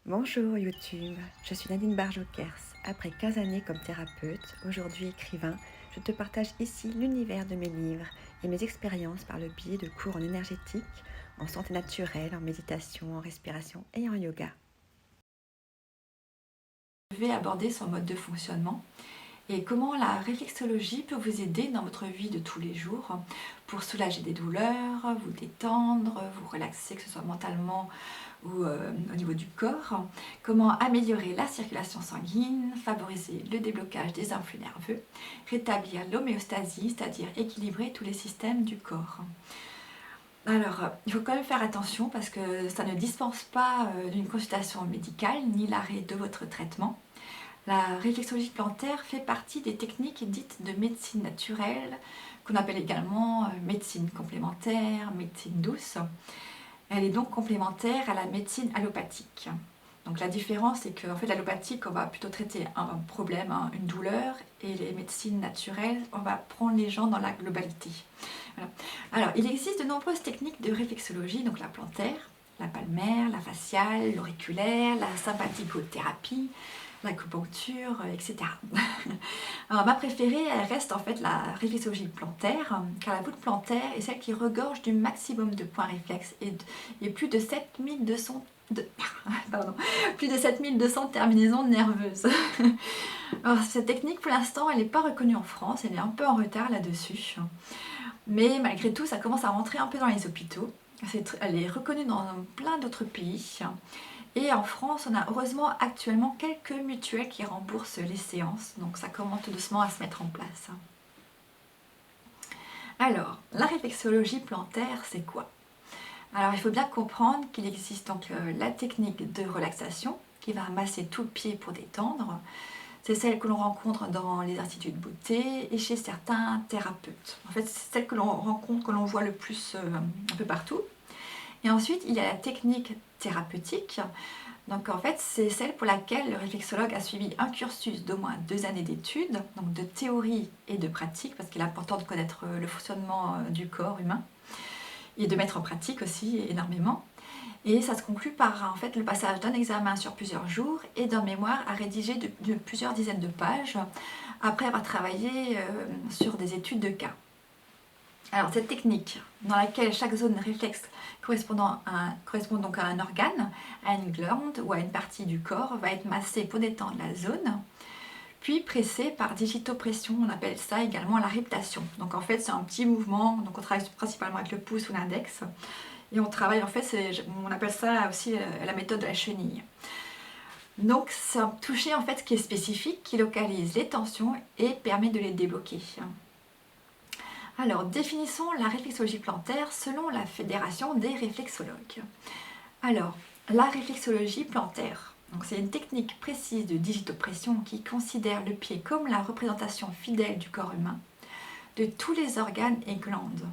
Bonjour YouTube, je suis Nadine Barjot-Kers. Après 15 années comme thérapeute, aujourd'hui écrivain, je te partage ici l'univers de mes livres et mes expériences par le biais de cours en énergétique, en santé naturelle, en méditation, en respiration et en yoga. Je vais aborder son mode de fonctionnement et comment la réflexologie peut vous aider dans votre vie de tous les jours pour soulager des douleurs, vous détendre, vous relaxer, que ce soit mentalement ou au niveau du corps, comment améliorer la circulation sanguine, favoriser le déblocage des influx nerveux, rétablir l'homéostasie, c'est-à-dire équilibrer tous les systèmes du corps. Alors, il faut quand même faire attention parce que ça ne dispense pas d'une consultation médicale ni l'arrêt de votre traitement. La réflexologie plantaire fait partie des techniques dites de médecine naturelle, qu'on appelle également médecine complémentaire, médecine douce. Elle est donc complémentaire à la médecine allopathique. Donc la différence, c'est qu'en fait, l'allopathique, on va plutôt traiter un problème, une douleur, et les médecines naturelles, on va prendre les gens dans la globalité. Voilà. Alors, il existe de nombreuses techniques de réflexologie, donc la plantaire, la palmaire, la faciale, l'auriculaire, la sympathicothérapie, l'acupuncture, etc. Alors, ma préférée, elle reste en fait la réflexologie plantaire, car la voûte plantaire est celle qui regorge du maximum de points réflexes et plus de 7200 plus de 7200 terminaisons nerveuses. Alors, cette technique, pour l'instant, elle n'est pas reconnue en France, elle est un peu en retard là-dessus. Mais malgré tout, ça commence à rentrer un peu dans les hôpitaux. Elle est reconnue dans plein d'autres pays. Et en France, on a heureusement actuellement quelques mutuelles qui remboursent les séances. Donc ça commence tout doucement à se mettre en place. Alors, la réflexologie plantaire, c'est quoi? Alors, il faut bien comprendre qu'il existe donc la technique de relaxation qui va masser tout le pied pour détendre. C'est celle que l'on rencontre dans les instituts de beauté et chez certains thérapeutes. En fait, c'est celle que l'on rencontre, que l'on voit le plus un peu partout. Et ensuite, il y a la technique thérapeutique. Donc en fait, c'est celle pour laquelle le réflexologue a suivi un cursus d'au moins 2 années d'études, donc de théorie et de pratique, parce qu'il est important de connaître le fonctionnement du corps humain et de mettre en pratique aussi énormément. Et ça se conclut par en fait le passage d'un examen sur plusieurs jours et d'un mémoire à rédiger de plusieurs dizaines de pages après avoir travaillé sur des études de cas. Alors cette technique, dans laquelle chaque zone réflexe correspond donc à un organe, à une glande ou à une partie du corps, va être massée pour détendre la zone, puis pressée par digitopression, on appelle ça également la riptation. Donc en fait c'est un petit mouvement, donc on travaille principalement avec le pouce ou l'index, et on travaille en fait, on appelle ça aussi la méthode de la chenille. Donc c'est un toucher en fait qui est spécifique, qui localise les tensions et permet de les débloquer. Alors, définissons la réflexologie plantaire selon la Fédération des réflexologues. Alors, la réflexologie plantaire, c'est une technique précise de digitopression qui considère le pied comme la représentation fidèle du corps humain, de tous les organes et glandes.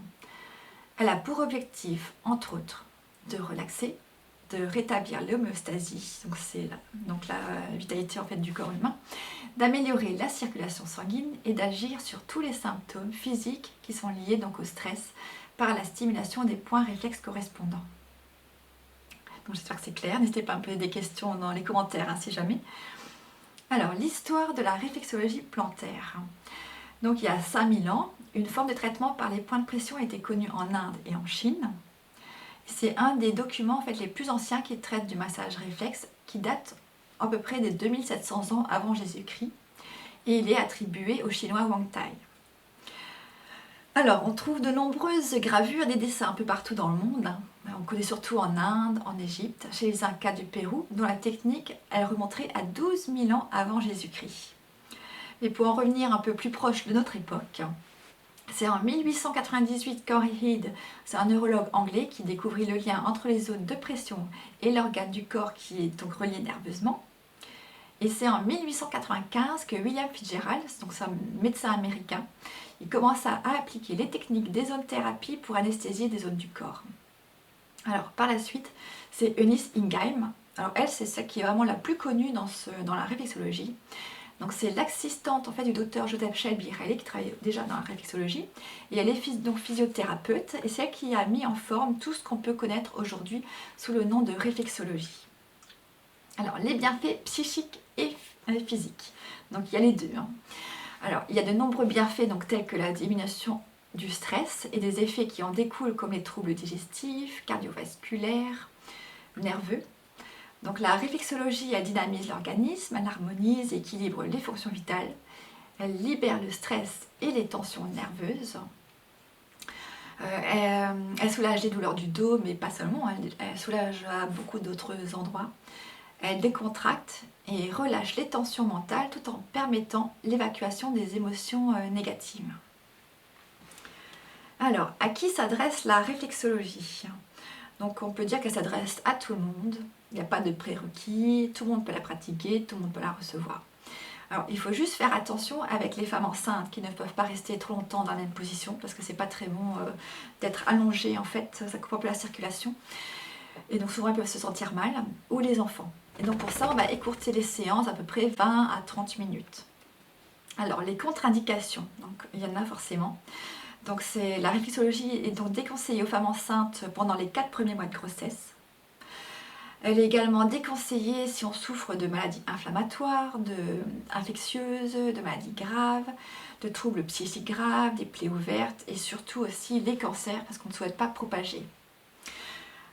Elle a pour objectif, entre autres, de relaxer, de rétablir l'homéostasie, donc la vitalité en fait du corps humain, d'améliorer la circulation sanguine et d'agir sur tous les symptômes physiques qui sont liés donc au stress par la stimulation des points réflexes correspondants. Donc j'espère que c'est clair, n'hésitez pas à me poser des questions dans les commentaires si jamais. Alors l'histoire de la réflexologie plantaire. Donc il y a 5000 ans, une forme de traitement par les points de pression a été connue en Inde et en Chine. C'est un des documents en fait, les plus anciens qui traite du massage réflexe, qui date à peu près des 2700 ans avant Jésus-Christ, et il est attribué au chinois Wang Tai. Alors, on trouve de nombreuses gravures, des dessins un peu partout dans le monde. On connaît surtout en Inde, en Égypte, chez les Incas du Pérou, dont la technique elle remonterait à 12 000 ans avant Jésus-Christ. Et pour en revenir un peu plus proche de notre époque, c'est en 1898 qu'Henry Head, c'est un neurologue anglais qui découvrit le lien entre les zones de pression et l'organe du corps qui est donc relié nerveusement. Et c'est en 1895 que William Fitzgerald, donc c'est un médecin américain, il commence à appliquer les techniques des zones thérapie pour anesthésier des zones du corps. Alors par la suite, c'est Eunice Ingham. Alors elle, c'est celle qui est vraiment la plus connue dans la réflexologie. Donc c'est l'assistante en fait du docteur Joseph Shelby Riley qui travaille déjà dans la réflexologie et elle est donc physiothérapeute et c'est elle qui a mis en forme tout ce qu'on peut connaître aujourd'hui sous le nom de réflexologie. Alors, les bienfaits psychiques et physiques. Donc, il y a les deux. Alors, il y a de nombreux bienfaits, donc, tels que la diminution du stress et des effets qui en découlent, comme les troubles digestifs, cardiovasculaires, nerveux. Donc, la réflexologie, elle dynamise l'organisme, elle harmonise et équilibre les fonctions vitales. Elle libère le stress et les tensions nerveuses. Elle soulage les douleurs du dos, mais pas seulement, elle soulage à beaucoup d'autres endroits. Elle décontracte et relâche les tensions mentales tout en permettant l'évacuation des émotions négatives. Alors, à qui s'adresse la réflexologie? Donc on peut dire qu'elle s'adresse à tout le monde, il n'y a pas de prérequis, tout le monde peut la pratiquer, tout le monde peut la recevoir. Alors il faut juste faire attention avec les femmes enceintes qui ne peuvent pas rester trop longtemps dans la même position parce que c'est pas très bon d'être allongée en fait, ça coupe un peu la circulation. Et donc souvent elles peuvent se sentir mal, ou les enfants. Et donc pour ça on va écourter les séances à peu près 20 à 30 minutes. Alors les contre-indications, donc il y en a forcément. Donc la réflexologie est donc déconseillée aux femmes enceintes pendant les 4 premiers mois de grossesse. Elle est également déconseillée si on souffre de maladies inflammatoires, infectieuses, de maladies graves, de troubles psychiques graves, des plaies ouvertes et surtout aussi les cancers parce qu'on ne souhaite pas propager.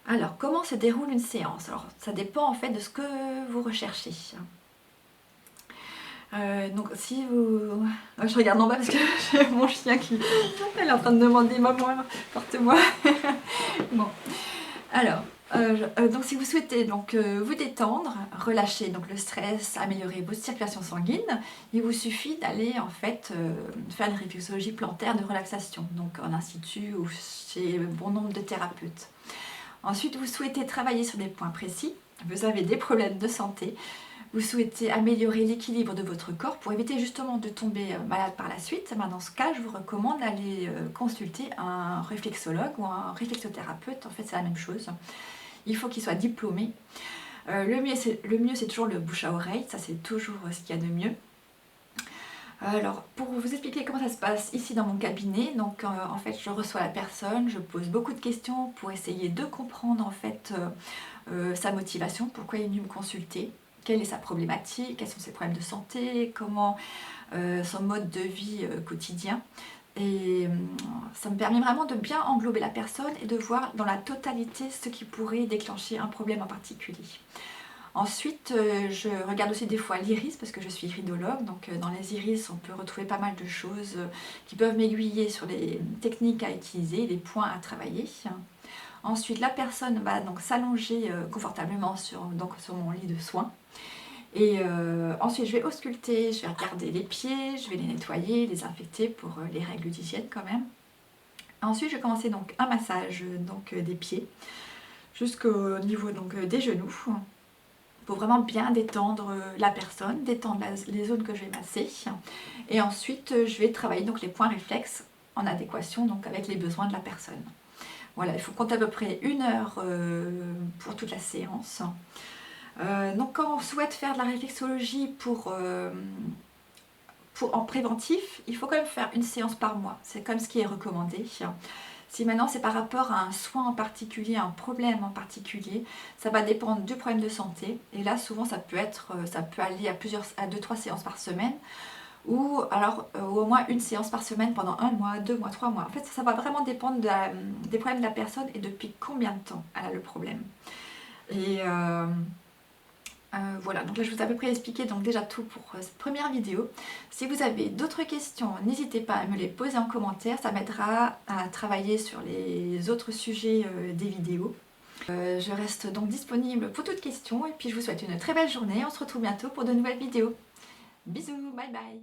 Alors, comment se déroule une séance? Alors, ça dépend en fait de ce que vous recherchez. Donc, si vous... Je regarde en bas parce que j'ai mon chien qui elle est en train de demander maman, porte-moi. Bon, alors... donc si vous souhaitez donc, vous détendre, relâcher donc, le stress, améliorer votre circulation sanguine, il vous suffit d'aller en fait faire une réflexologie plantaire de relaxation, donc en institut ou chez bon nombre de thérapeutes. Ensuite, vous souhaitez travailler sur des points précis, vous avez des problèmes de santé, vous souhaitez améliorer l'équilibre de votre corps pour éviter justement de tomber malade par la suite. Dans ce cas, je vous recommande d'aller consulter un réflexologue ou un réflexothérapeute, en fait c'est la même chose. Il faut qu'il soit diplômé. Le mieux, c'est toujours le bouche à oreille, ça c'est toujours ce qu'il y a de mieux. Alors, pour vous expliquer comment ça se passe ici dans mon cabinet, donc en fait je reçois la personne, je pose beaucoup de questions pour essayer de comprendre en fait sa motivation, pourquoi il est venu me consulter, quelle est sa problématique, quels sont ses problèmes de santé, comment son mode de vie quotidien. Et ça me permet vraiment de bien englober la personne et de voir dans la totalité ce qui pourrait déclencher un problème en particulier. Ensuite, je regarde aussi des fois l'iris parce que je suis iridologue, donc dans les iris on peut retrouver pas mal de choses qui peuvent m'aiguiller sur les techniques à utiliser, les points à travailler. Ensuite, la personne va donc s'allonger confortablement sur mon lit de soins. Et ensuite je vais ausculter, je vais regarder les pieds, je vais les nettoyer, les infecter pour les règles d'hygiène quand même. Ensuite je vais commencer donc un massage des pieds jusqu'au niveau des genoux pour vraiment bien détendre la personne, détendre les zones que je vais masser. Et ensuite je vais travailler donc les points réflexes en adéquation donc avec les besoins de la personne. Voilà, il faut compter à peu près 1 heure pour toute la séance. Donc quand on souhaite faire de la réflexologie en préventif, il faut quand même faire une séance par mois. C'est comme ce qui est recommandé. Si maintenant c'est par rapport à un soin en particulier, un problème en particulier, ça va dépendre du problème de santé. Et là souvent ça peut aller à 2-3 séances par semaine. Ou alors au moins une séance par semaine pendant 1 mois, 2 mois, 3 mois. En fait ça va vraiment dépendre des problèmes de la personne et depuis combien de temps elle a le problème. Et voilà, donc là je vous ai à peu près expliqué donc déjà tout pour cette première vidéo. Si vous avez d'autres questions, n'hésitez pas à me les poser en commentaire, ça m'aidera à travailler sur les autres sujets des vidéos. Je reste donc disponible pour toutes questions et puis je vous souhaite une très belle journée, on se retrouve bientôt pour de nouvelles vidéos. Bisous, bye bye.